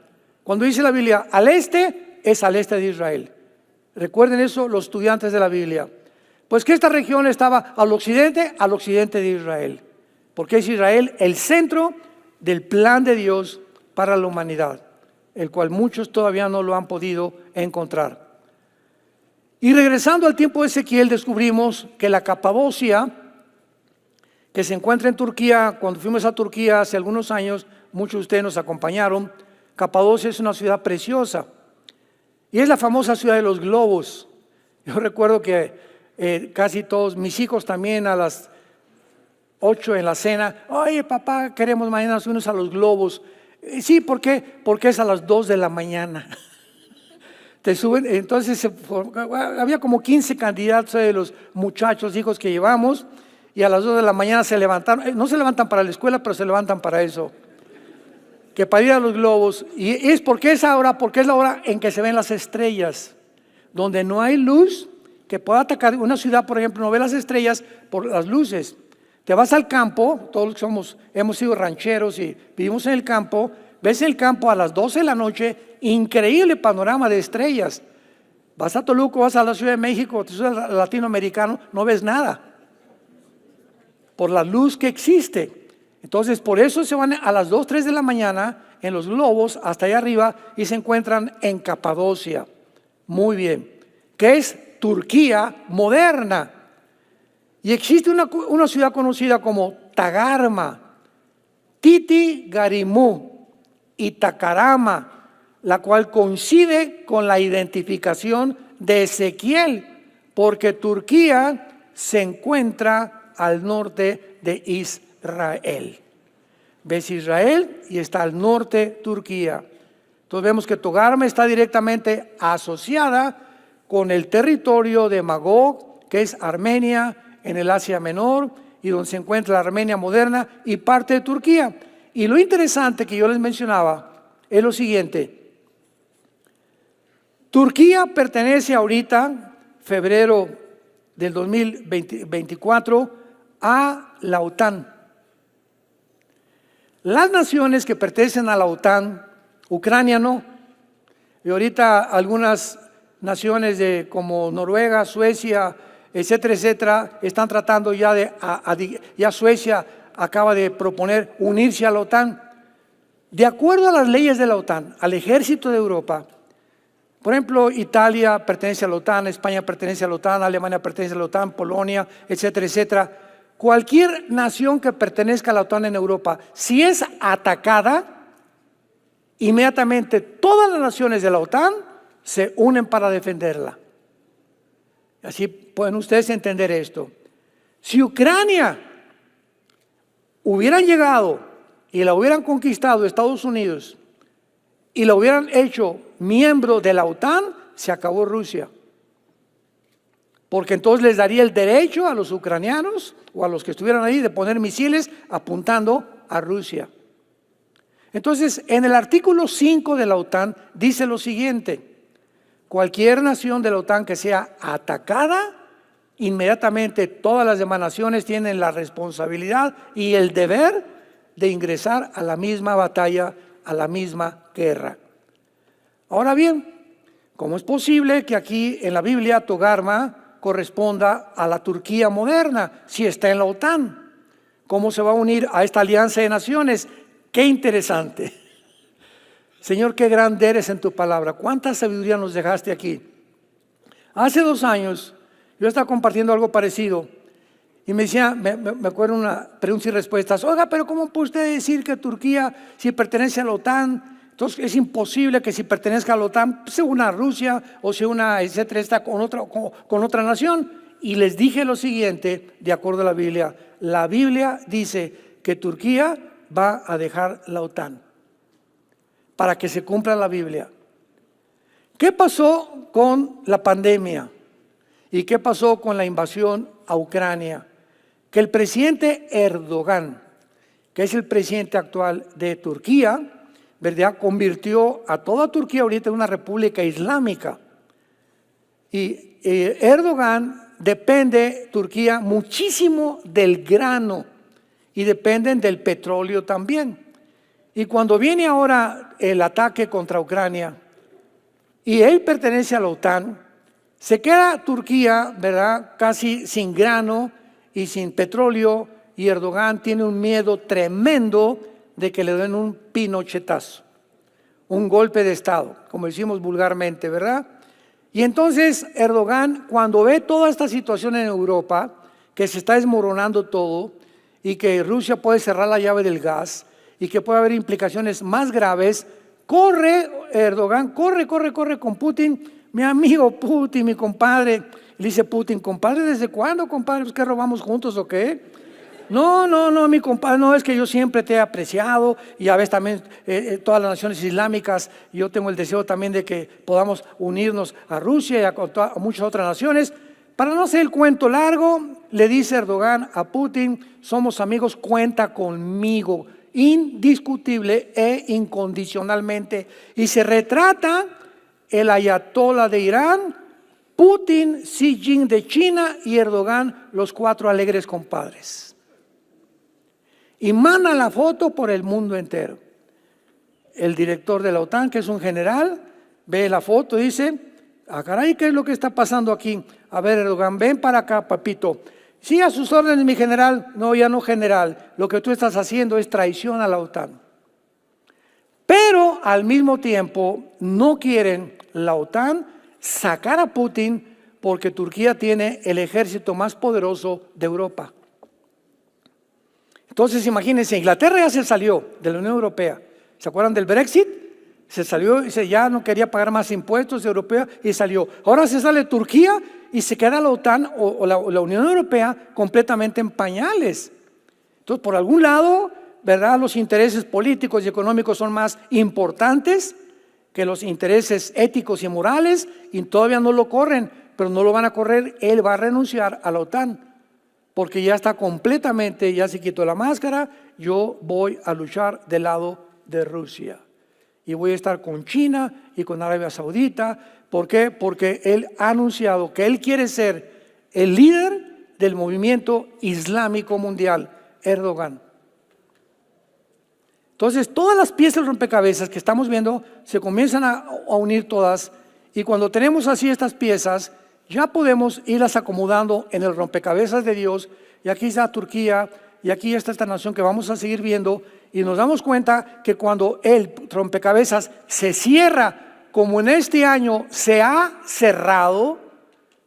Cuando dice la Biblia al este, es al este de Israel. Recuerden eso los estudiantes de la Biblia. Pues que esta región estaba al occidente de Israel. Porque es Israel el centro del plan de Dios para la humanidad, el cual muchos todavía no lo han podido encontrar. Y regresando al tiempo de Ezequiel, descubrimos que la Capadocia, que se encuentra en Turquía, cuando fuimos a Turquía hace algunos años, muchos de ustedes nos acompañaron. Capadocia es una ciudad preciosa y es la famosa ciudad de los globos. Yo recuerdo que casi todos mis hijos también a las 8 en la cena, oye papá, queremos mañana subirnos a los globos. Sí, ¿por qué? Porque es a las 2 de la mañana. Te suben, entonces había como 15 candidatos de los muchachos, hijos que llevamos, y a las 2 de la mañana se levantaron, no se levantan para la escuela, pero se levantan para eso, que para ir a los globos. Y es porque es ahora, porque es la hora en que se ven las estrellas, donde no hay luz que pueda atacar una ciudad, por ejemplo, no ve las estrellas por las luces, Te vas al campo, todos los que hemos sido rancheros y vivimos en el campo, ves el campo a las 12 de la noche, increíble panorama de estrellas. Vas a Toluca, vas a la Ciudad de México, te subes al latinoamericano, no ves nada, por la luz que existe. Entonces, por eso se van a las 2, 3 de la mañana en los globos hasta allá arriba y se encuentran en Capadocia. Muy bien, que es Turquía moderna. Y existe una ciudad conocida como Tagarma, Titi Garimú y Tacarama, la cual coincide con la identificación de Ezequiel, porque Turquía se encuentra al norte de Israel. Ves Israel y está al norte Turquía. Entonces vemos que Togarma está directamente asociada con el territorio de Magog, que es Armenia, en el Asia Menor, y donde se encuentra la Armenia moderna y parte de Turquía. Y lo interesante que yo les mencionaba es lo siguiente: Turquía pertenece ahorita, febrero del 2024, a la OTAN. Las naciones que pertenecen a la OTAN, Ucrania no, y ahorita algunas naciones como Noruega, Suecia, etcétera, etcétera, están tratando ya Suecia acaba de proponer unirse a la OTAN. De acuerdo a las leyes de la OTAN, al ejército de Europa, por ejemplo, Italia pertenece a la OTAN, España pertenece a la OTAN, Alemania pertenece a la OTAN, Polonia, etcétera, etcétera. Cualquier nación que pertenezca a la OTAN en Europa, si es atacada, inmediatamente todas las naciones de la OTAN se unen para defenderla. Así pueden ustedes entender esto. Si Ucrania hubieran llegado y la hubieran conquistado Estados Unidos y la hubieran hecho miembro de la OTAN, se acabó Rusia. Porque entonces les daría el derecho a los ucranianos o a los que estuvieran ahí de poner misiles apuntando a Rusia. Entonces, en el artículo 5 de la OTAN dice lo siguiente: cualquier nación de la OTAN que sea atacada, inmediatamente todas las demás naciones tienen la responsabilidad y el deber de ingresar a la misma batalla, a la misma guerra. Ahora bien, ¿cómo es posible que aquí en la Biblia Togarma corresponda a la Turquía moderna si está en la OTAN? ¿Cómo se va a unir a esta alianza de naciones? ¡Qué interesante! Señor, qué grande eres en tu palabra. ¿Cuánta sabiduría nos dejaste aquí? Hace 2 años yo estaba compartiendo algo parecido y me decía, me acuerdo una preguntas y respuestas. Oiga, pero ¿cómo puede usted decir que Turquía, si pertenece a la OTAN, entonces es imposible que si pertenezca a la OTAN se una a Rusia o se una, etcétera, está con otra nación? Y les dije lo siguiente, de acuerdo a la Biblia dice que Turquía va a dejar la OTAN para que se cumpla la Biblia. ¿Qué pasó con la pandemia? ¿Y qué pasó con la invasión a Ucrania? Que el presidente Erdogan, que es el presidente actual de Turquía, ¿verdad?, convirtió a toda Turquía ahorita en una república islámica. Y Erdogan depende, Turquía, muchísimo del grano y dependen del petróleo también. Y cuando viene ahora el ataque contra Ucrania y él pertenece a la OTAN, se queda Turquía, ¿verdad?, casi sin grano y sin petróleo, y Erdogan tiene un miedo tremendo de que le den un pinochetazo, un golpe de Estado, como decimos vulgarmente, ¿verdad? Y entonces Erdogan, cuando ve toda esta situación en Europa, que se está desmoronando todo y que Rusia puede cerrar la llave del gas y que puede haber implicaciones más graves, corre Erdogan, corre con Putin, mi amigo Putin, mi compadre. Le dice Putin, compadre, ¿desde cuándo, compadre? ¿Pues qué, robamos juntos o qué? No, mi compadre, no, es que yo siempre te he apreciado y a veces también todas las naciones islámicas, yo tengo el deseo también de que podamos unirnos a Rusia y a muchas otras naciones. Para no hacer el cuento largo, le dice Erdogan a Putin, somos amigos, cuenta conmigo, indiscutible e incondicionalmente. Y se retrata el ayatolá de Irán, Putin, Xi Jinping de China y Erdogan, los 4 alegres compadres. y manda la foto por el mundo entero. El director de la OTAN, que es un general, ve la foto y dice: ah, caray, ¿qué es lo que está pasando aquí? A ver, Erdogan, ven para acá, papito. Sí, a sus órdenes, mi general. No, ya no, general. Lo que tú estás haciendo es traición a la OTAN. Pero al mismo tiempo no quieren la OTAN sacar a Putin, porque Turquía tiene el ejército más poderoso de Europa. Entonces imagínense, Inglaterra ya se salió de la Unión Europea. ¿Se acuerdan del Brexit? Se salió y dice, ya no quería pagar más impuestos europeos y salió. Ahora se sale Turquía y se queda la OTAN o la Unión Europea completamente en pañales. Entonces, por algún lado, ¿verdad?, los intereses políticos y económicos son más importantes que los intereses éticos y morales, y todavía no lo corren, pero no lo van a correr. Él va a renunciar a la OTAN, porque ya está completamente, ya se quitó la máscara. Yo voy a luchar del lado de Rusia y voy a estar con China y con Arabia Saudita. ¿Por qué? Porque él ha anunciado que él quiere ser el líder del movimiento islámico mundial, Erdogan. Entonces, todas las piezas del rompecabezas que estamos viendo se comienzan a unir todas, y cuando tenemos así estas piezas, ya podemos irlas acomodando en el rompecabezas de Dios. Y aquí está Turquía, y aquí está esta nación que vamos a seguir viendo, y nos damos cuenta que cuando el rompecabezas se cierra, como en este año se ha cerrado,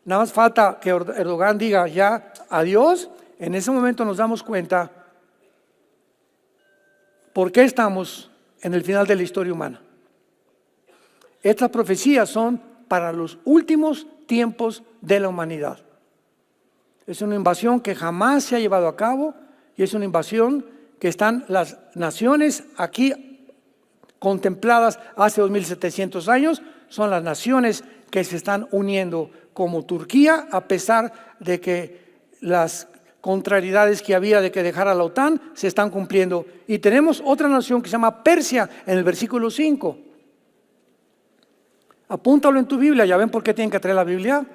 nada más falta que Erdogan diga ya adiós. En ese momento nos damos cuenta por qué estamos en el final de la historia humana. Estas profecías son para los últimos tiempos de la humanidad. Es una invasión que jamás se ha llevado a cabo, y es una invasión que están las naciones aquí contempladas hace 2700 años. Son las naciones que se están uniendo, como Turquía, a pesar de que las contrariedades que había de que dejara la OTAN se están cumpliendo. Y tenemos otra nación que se llama Persia en el versículo 5. Apúntalo en tu Biblia. ¿Ya ven por qué tienen que traer la Biblia?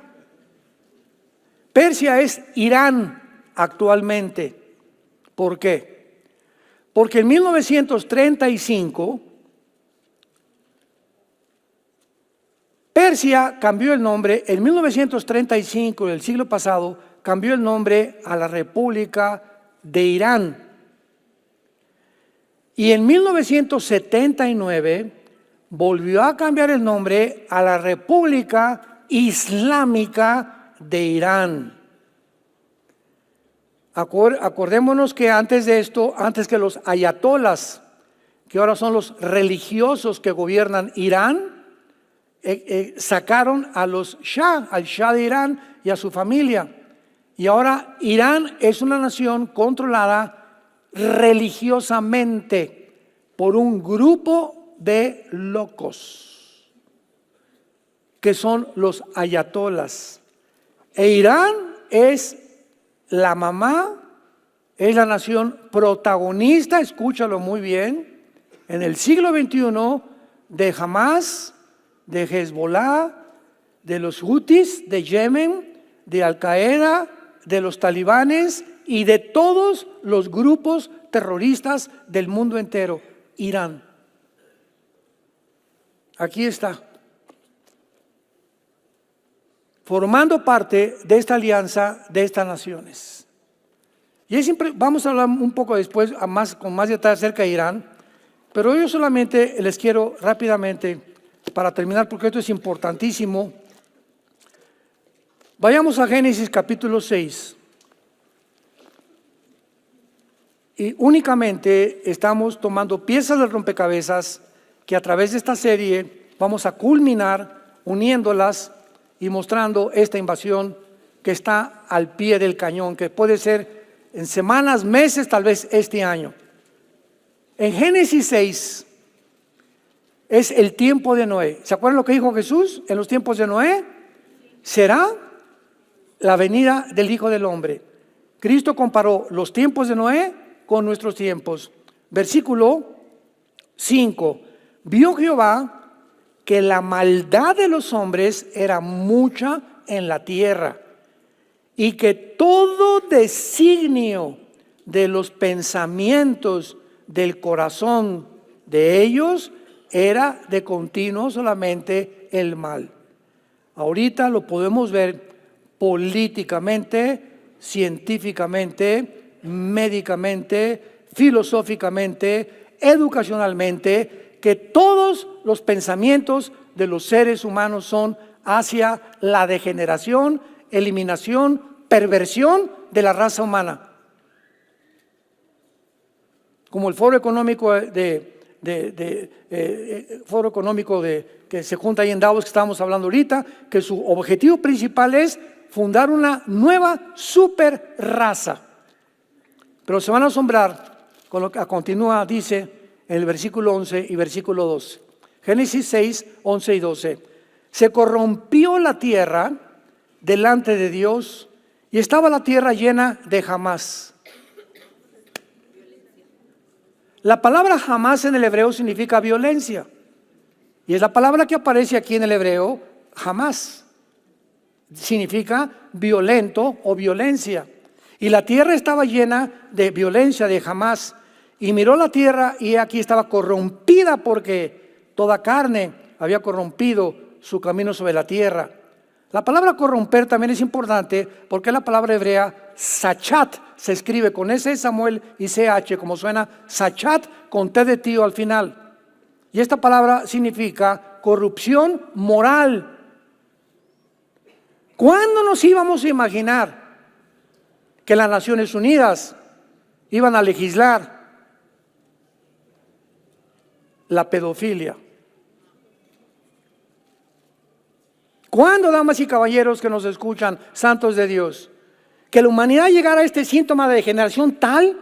Persia es Irán actualmente. ¿Por qué? Porque en 1935 Persia cambió el nombre. En 1935, del siglo pasado, cambió el nombre a la República de Irán. Y en 1979 volvió a cambiar el nombre a la República Islámica de Irán. Acordémonos que antes de esto, antes que los ayatolas, que ahora son los religiosos que gobiernan Irán, sacaron a los Shah, al Shah de Irán y a su familia. Y ahora Irán es una nación controlada religiosamente por un grupo de locos, que son los ayatolas. E Irán es la mamá, es la nación protagonista, escúchalo muy bien, en el siglo XXI, de Hamas, de Hezbollah, de los Houthis de Yemen, de Al-Qaeda, de los talibanes y de todos los grupos terroristas del mundo entero. Irán. Aquí está, formando parte de esta alianza de estas naciones. Y vamos a hablar un poco después con más detalle acerca de Irán, pero yo solamente les quiero rápidamente, para terminar, porque esto es importantísimo. Vayamos a Génesis capítulo 6. Y únicamente estamos tomando piezas del rompecabezas que a través de esta serie vamos a culminar uniéndolas y mostrando esta invasión que está al pie del cañón, que puede ser en semanas, meses, tal vez este año. En Génesis 6 es el tiempo de Noé. ¿Se acuerdan lo que dijo Jesús en los tiempos de Noé? Será la venida del Hijo del Hombre. Cristo comparó los tiempos de Noé con nuestros tiempos. Versículo 5. Vio Jehová que la maldad de los hombres era mucha en la tierra, y que todo designio de los pensamientos del corazón de ellos era de continuo solamente el mal. Ahorita lo podemos ver políticamente, científicamente, médicamente, filosóficamente, educacionalmente, que todos los pensamientos de los seres humanos son hacia la degeneración, eliminación, perversión de la raza humana. Como el Foro Económico que se junta ahí en Davos, que estábamos hablando ahorita, que su objetivo principal es fundar una nueva super raza. Pero se van a asombrar con lo que continúa, dice en el versículo 11 y versículo 12. Génesis 6, 11 y 12. Se corrompió la tierra delante de Dios y estaba la tierra llena de jamás. La palabra jamás en el hebreo significa violencia. Y es la palabra que aparece aquí en el hebreo, jamás. Significa violento o violencia. Y la tierra estaba llena de violencia, de jamás. Y miró la tierra y aquí estaba corrompida porque toda carne había corrompido su camino sobre la tierra. La palabra corromper también es importante porque la palabra hebrea sachat se escribe con S de Samuel y CH, como suena sachat con T de tío al final. Y esta palabra significa corrupción moral. ¿Cuándo nos íbamos a imaginar que las Naciones Unidas iban a legislar la pedofilia? ¿Cuándo, damas y caballeros que nos escuchan, santos de Dios, que la humanidad llegara a este síntoma de degeneración tal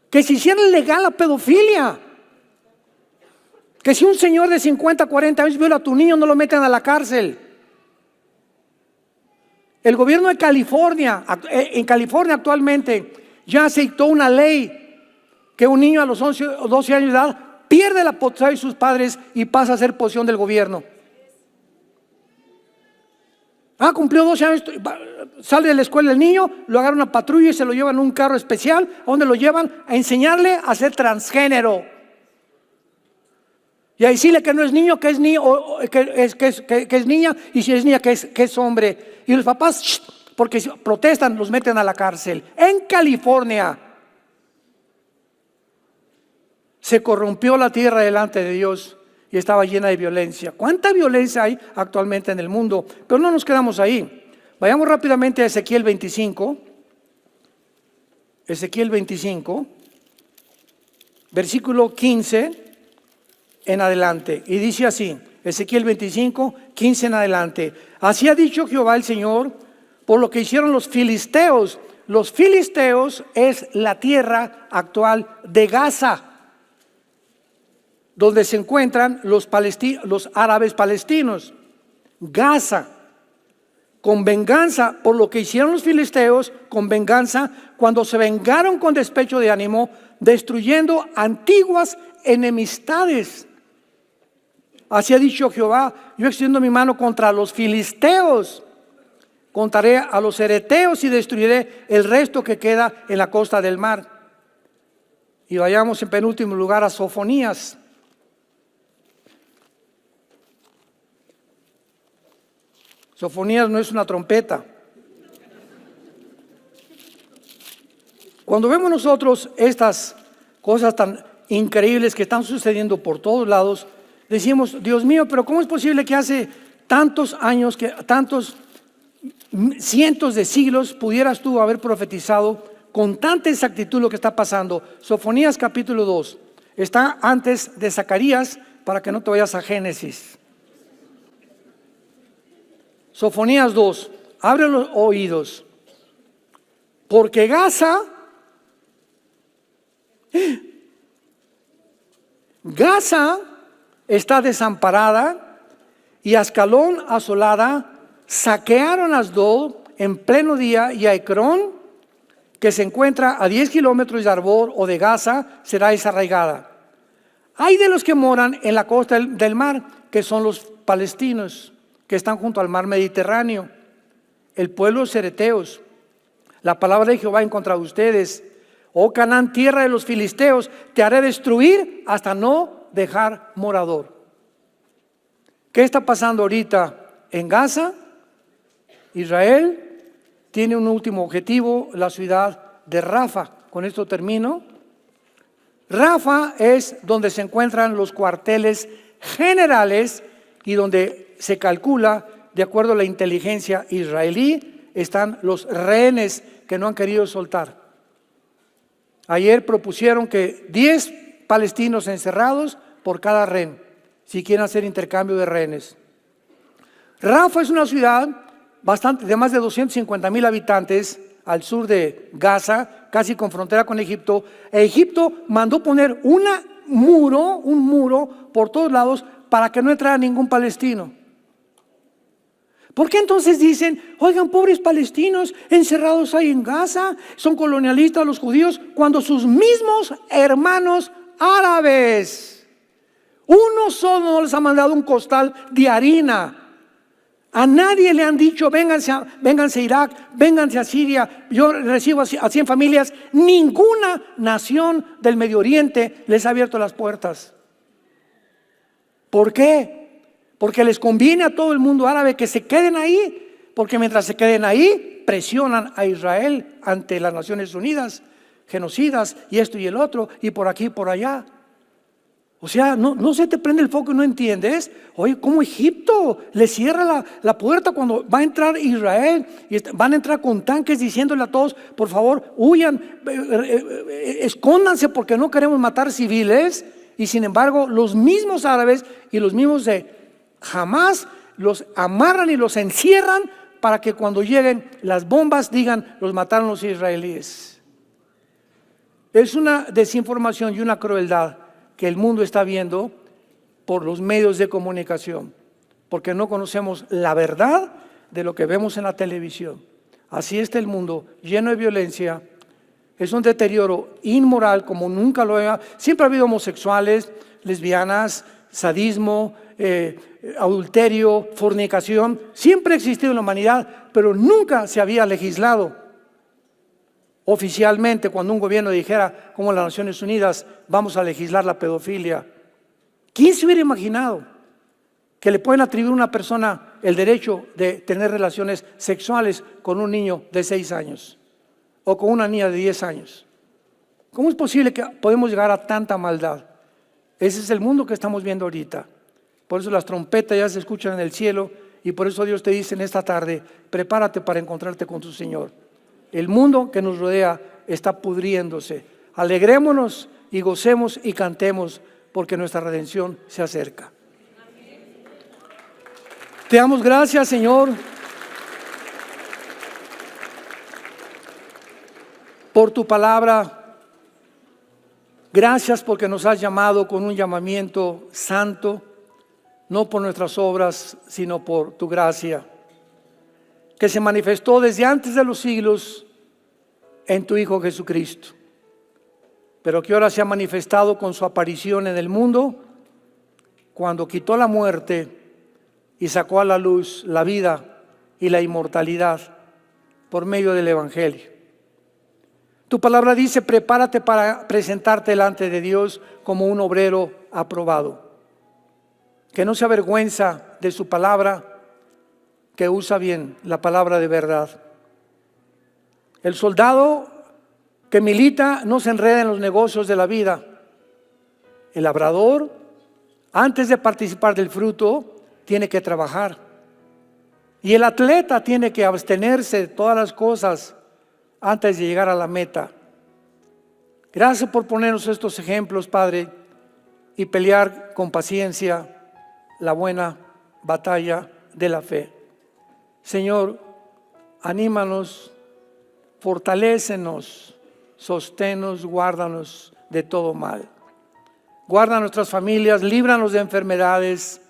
que se hiciera legal la pedofilia? Que si un señor de 50, 40 años viola a tu niño, no lo meten a la cárcel. El gobierno de California, en California actualmente, ya aceptó una ley que un niño a los 11 o 12 años de edad pierde la potestad de sus padres y pasa a ser posesión del gobierno. Cumplió 12 años, sale de la escuela el niño, lo agarra una patrulla y se lo llevan en un carro especial, a donde lo llevan a enseñarle a ser transgénero. Y a decirle que no es niño, que es niño, que es niña, y si es niña, que es hombre. Y los papás, porque protestan, los meten a la cárcel. En California se corrompió la tierra delante de Dios y estaba llena de violencia. ¿Cuánta violencia hay actualmente en el mundo? Pero no nos quedamos ahí. Vayamos rápidamente a Ezequiel 25. Ezequiel 25, versículo 15 en adelante. Y dice así, Ezequiel 25, 15 en adelante. Así ha dicho Jehová el Señor, por lo que hicieron los filisteos. Los filisteos es la tierra actual de Gaza, donde se encuentran los árabes palestinos. Gaza, con venganza por lo que hicieron los filisteos, con venganza cuando se vengaron con despecho de ánimo, destruyendo antiguas enemistades. Así ha dicho Jehová, yo extiendo mi mano contra los filisteos, contaré a los hereteos y destruiré el resto que queda en la costa del mar. Y vayamos en penúltimo lugar a Sofonías. Sofonías no es una trompeta. Cuando vemos nosotros estas cosas tan increíbles que están sucediendo por todos lados, decimos, Dios mío, pero ¿cómo es posible que hace tantos años, que tantos cientos de siglos pudieras tú haber profetizado con tanta exactitud lo que está pasando? Sofonías capítulo 2, está antes de Zacarías, para que no te vayas a Génesis. Sofonías 2, abre los oídos, porque Gaza está desamparada y Ascalón asolada. Saquearon a Asdod en pleno día, y a Ecrón, que se encuentra a 10 kilómetros de Arbor o de Gaza, será desarraigada. Hay de los que moran en la costa del mar, que son los palestinos, que están junto al mar Mediterráneo, el pueblo de los hereteos. La palabra de Jehová en contra de ustedes. Oh Canaán, tierra de los filisteos, te haré destruir hasta no dejar morador. ¿Qué está pasando ahorita en Gaza? Israel tiene un último objetivo, la ciudad de Rafa. Con esto termino. Rafa es donde se encuentran los cuarteles generales y donde se calcula, de acuerdo a la inteligencia israelí, están los rehenes que no han querido soltar. Ayer propusieron que 10 palestinos encerrados por cada rehén, si quieren hacer intercambio de rehenes. Rafa es una ciudad de más de 250,000 habitantes al sur de Gaza, casi con frontera con Egipto. Egipto mandó poner un muro por todos lados para que no entrara ningún palestino. ¿Por qué entonces dicen, oigan, pobres palestinos encerrados ahí en Gaza, son colonialistas los judíos, cuando sus mismos hermanos árabes, uno solo no les ha mandado un costal de harina? A nadie le han dicho, vénganse a Irak, vénganse a Siria, yo recibo a 100 familias. Ninguna nación del Medio Oriente les ha abierto las puertas. ¿Por qué? Porque les conviene a todo el mundo árabe que se queden ahí, porque mientras se queden ahí, presionan a Israel ante las Naciones Unidas, genocidas y esto y el otro, y por aquí y por allá. O sea, no se te prende el foco y no entiendes. Oye, ¿cómo Egipto le cierra la puerta cuando va a entrar Israel? Y van a entrar con tanques diciéndole a todos, por favor, huyan, escóndanse porque no queremos matar civiles. Y sin embargo, los mismos árabes y los mismos de Hamás los amarran y los encierran para que cuando lleguen las bombas digan, los mataron los israelíes. Es una desinformación y una crueldad que el mundo está viendo por los medios de comunicación, porque no conocemos la verdad de lo que vemos en la televisión. Así está el mundo, lleno de violencia. Es un deterioro inmoral como nunca lo había. Siempre ha habido homosexuales, lesbianas, sadismo, adulterio, fornicación. Siempre ha existido en la humanidad, pero nunca se había legislado oficialmente cuando un gobierno dijera, como las Naciones Unidas, vamos a legislar la pedofilia. ¿Quién se hubiera imaginado que le pueden atribuir a una persona el derecho de tener relaciones sexuales con un niño de 6 años o con una niña de 10 años? ¿Cómo es posible que podemos llegar a tanta maldad? Ese es el mundo que estamos viendo ahorita. Por eso las trompetas ya se escuchan en el cielo y por eso Dios te dice en esta tarde, prepárate para encontrarte con tu Señor. El mundo que nos rodea está pudriéndose. Alegrémonos y gocemos y cantemos porque nuestra redención se acerca. Te damos gracias, Señor, por tu palabra. Gracias porque nos has llamado con un llamamiento santo, no por nuestras obras, sino por tu gracia, que se manifestó desde antes de los siglos en tu Hijo Jesucristo, pero que ahora se ha manifestado con su aparición en el mundo, cuando quitó la muerte y sacó a la luz la vida y la inmortalidad por medio del Evangelio. Tu palabra dice, prepárate para presentarte delante de Dios como un obrero aprobado, que no se avergüenza de su palabra, que usa bien la palabra de verdad. El soldado que milita no se enreda en los negocios de la vida. El labrador, antes de participar del fruto, tiene que trabajar. Y el atleta tiene que abstenerse de todas las cosas antes de llegar a la meta. Gracias por ponernos estos ejemplos, Padre, y pelear con paciencia la buena batalla de la fe. Señor, anímanos, fortalécenos, sosténnos, guárdanos de todo mal. Guarda nuestras familias, líbranos de enfermedades,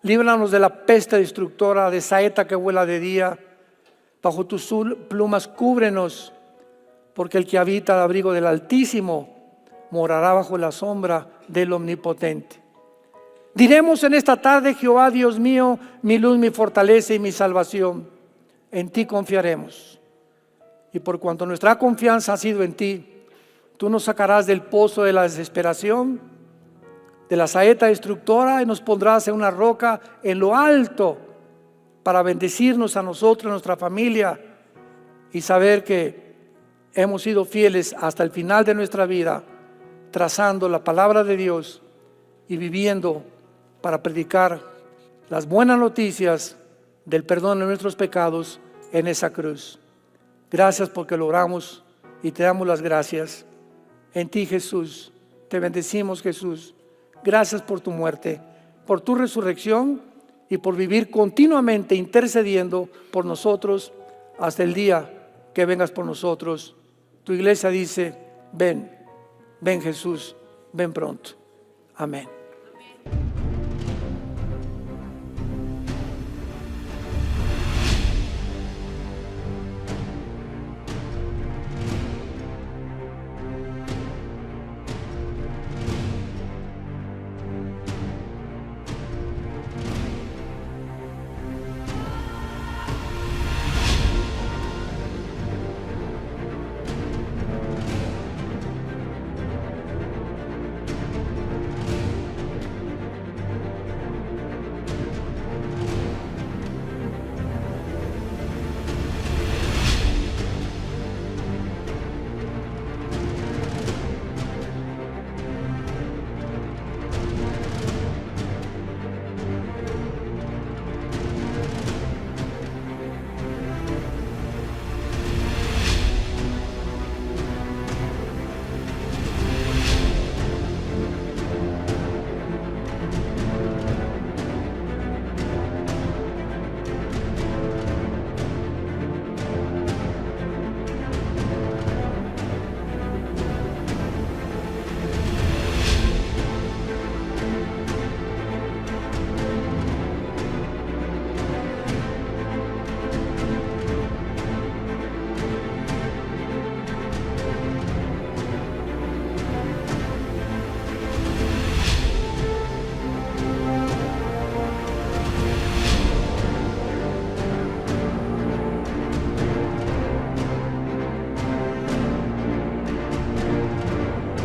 líbranos de la peste destructora, de saeta que vuela de día. Bajo tus plumas cúbrenos, porque el que habita al abrigo del Altísimo morará bajo la sombra del Omnipotente. Diremos en esta tarde, Jehová Dios mío, mi luz, mi fortaleza y mi salvación. En ti confiaremos. Y por cuanto nuestra confianza ha sido en ti, Tú nos sacarás del pozo de la desesperación, de la saeta destructora, y nos pondrás en una roca en lo alto para bendecirnos a nosotros, a nuestra familia, y saber que hemos sido fieles hasta el final de nuestra vida, trazando la palabra de Dios y viviendo para predicar las buenas noticias del perdón de nuestros pecados en esa cruz. Gracias porque lo oramos y te damos las gracias. En ti, Jesús, te bendecimos, Jesús. Gracias por tu muerte, por tu resurrección y por vivir continuamente intercediendo por nosotros hasta el día que vengas por nosotros. Tu iglesia dice: ven, ven Jesús, ven pronto. Amén.